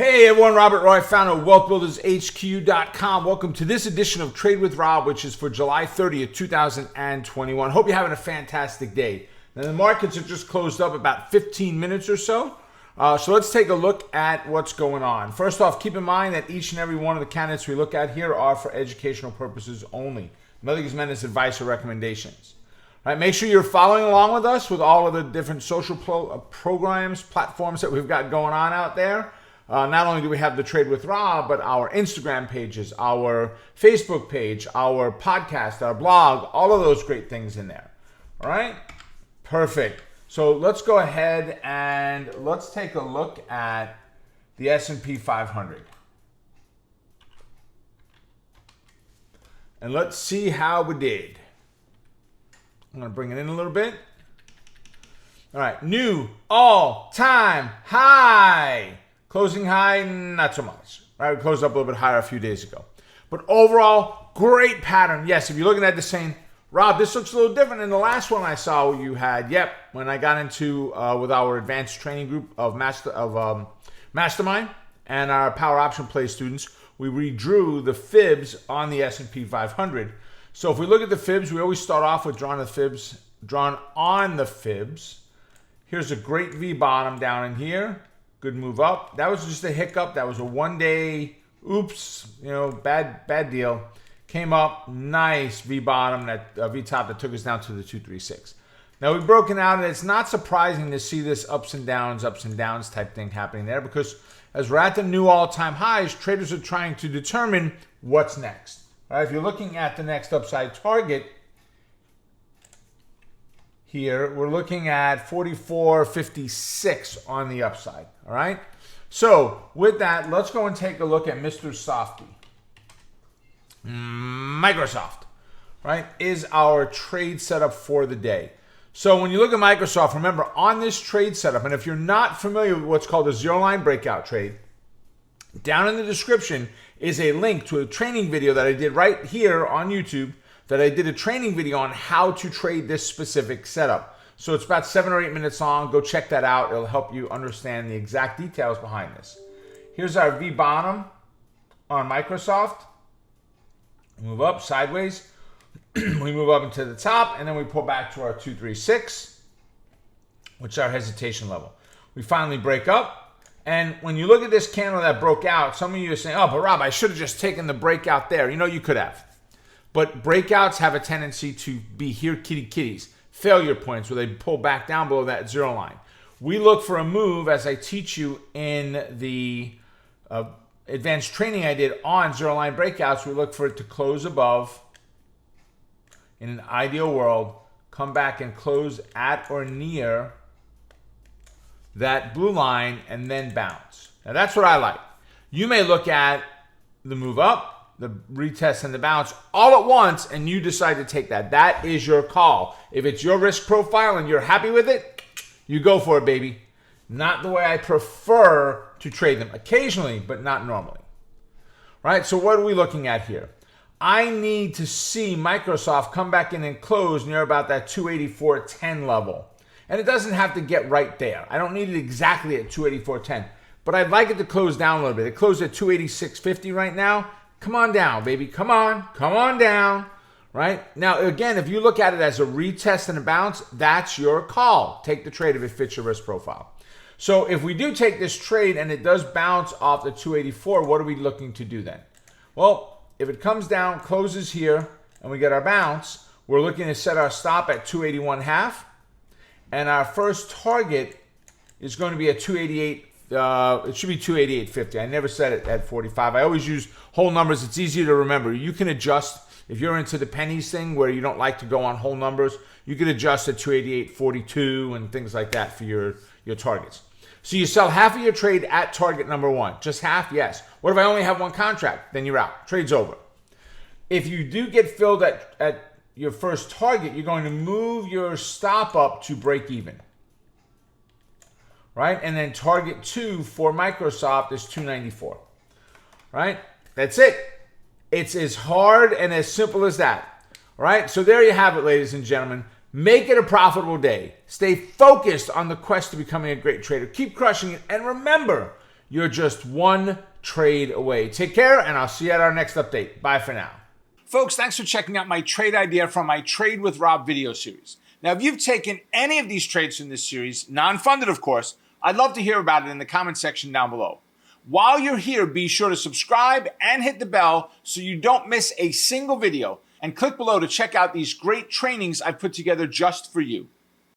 Hey everyone, Robert Roy, founder of WealthBuildersHQ.com. Welcome to this edition of Trade with Rob, which is for July 30th, 2021. Hope you're having a fantastic day. Now, the markets have just closed up about 15 minutes or so. So let's take a look at what's going on. First off, keep in mind that each and every one of the candidates we look at here are for educational purposes only. Nothing is meant as advice or recommendations. All right, make sure you're following along with us with all of the different social programs, platforms that we've got going on out there. Not only do we have the Trade with Rob, but our Instagram pages, our Facebook page, our podcast, our blog, all of those great things in there. All right? Perfect. So let's go ahead and let's take a look at the S&P 500. And let's see how we did. I'm going to bring it in a little bit. All right. New all-time high. Closing high, not so much. Right, we closed up a little bit higher a few days ago. But overall, great pattern. Yes, if you're looking at this saying, Rob, this looks a little different than the last one I saw you had. Yep, when I got into with our advanced training group of Mastermind and our Power Option Play students, we redrew the fibs on the S&P 500. So if we look at the fibs, we always start off with drawn on the fibs. Here's a great V bottom down in here. Good move up. That was just a hiccup. That was a one-day, oops, bad deal. Came up, nice V bottom, that V top that took us down to the 236. Now we've broken out, and it's not surprising to see this ups and downs type thing happening there, because as we're at the new all-time highs, traders are trying to determine what's next. All right, if you're looking at the next upside target here, we're looking at 44.56 on the upside, all right? So with that, let's go and take a look at Mr. Softy. Microsoft, right, is our trade setup for the day. So when you look at Microsoft, remember on this trade setup, and if you're not familiar with what's called a zero-line breakout trade, down in the description is a link to a training video that I did right here on YouTube, that I did a training video on how to trade this specific setup. So it's about 7 or 8 minutes long. Go check that out. It'll help you understand the exact details behind this. Here's our V bottom on Microsoft. Move up sideways. We move up into the top, and then we pull back to our 236, which is our hesitation level. We finally break up. And when you look at this candle that broke out, some of you are saying, oh, but Rob, I should have just taken the breakout there. You could have. But breakouts have a tendency to be here kitties, failure points where they pull back down below that zero line. We look for a move, as I teach you in the advanced training I did on zero line breakouts. We look for it to close above. In an ideal world, come back and close at or near that blue line and then bounce. Now that's what I like. You may look at the move up, the retest and the bounce all at once, and you decide to take that. That is your call. If it's your risk profile and you're happy with it, you go for it, baby. Not the way I prefer to trade them. Occasionally, but not normally. Right? So what are we looking at here? I need to see Microsoft come back in and close near about that 284.10 level. And it doesn't have to get right there. I don't need it exactly at 284.10. But I'd like it to close down a little bit. It closed at 286.50 right now. Come on down, baby. Come on down, right? Now, again, if you look at it as a retest and a bounce, that's your call. Take the trade if it fits your risk profile. So if we do take this trade and it does bounce off the 284, what are we looking to do then? Well, if it comes down, closes here, and we get our bounce, we're looking to set our stop at 281.5, and our first target is going to be at 288. It should be 288.50. I never set it at 45. I always use whole numbers. It's easy to remember. You can adjust. If you're into the pennies thing where you don't like to go on whole numbers, you can adjust at 288.42 and things like that for your targets. So you sell half of your trade at target number one. Just half? Yes. What if I only have one contract? Then you're out. Trade's over. If you do get filled at your first target, you're going to move your stop up to break even. Right? And then target 2 for Microsoft is 294. Right? That's it. It's as hard and as simple as that. Right? So there you have it, ladies and gentlemen. Make it a profitable day. Stay focused on the quest to becoming a great trader. Keep crushing it. And remember, You're just one trade away. Take care, and I'll see you at our next update. Bye for now. Folks, thanks for checking out my trade idea from my Trade with Rob video series. Now, if you've taken any of these trades from this series, non-funded of course, I'd love to hear about it in the comment section down below. While you're here, be sure to subscribe and hit the bell so you don't miss a single video. And click below to check out these great trainings I've put together just for you.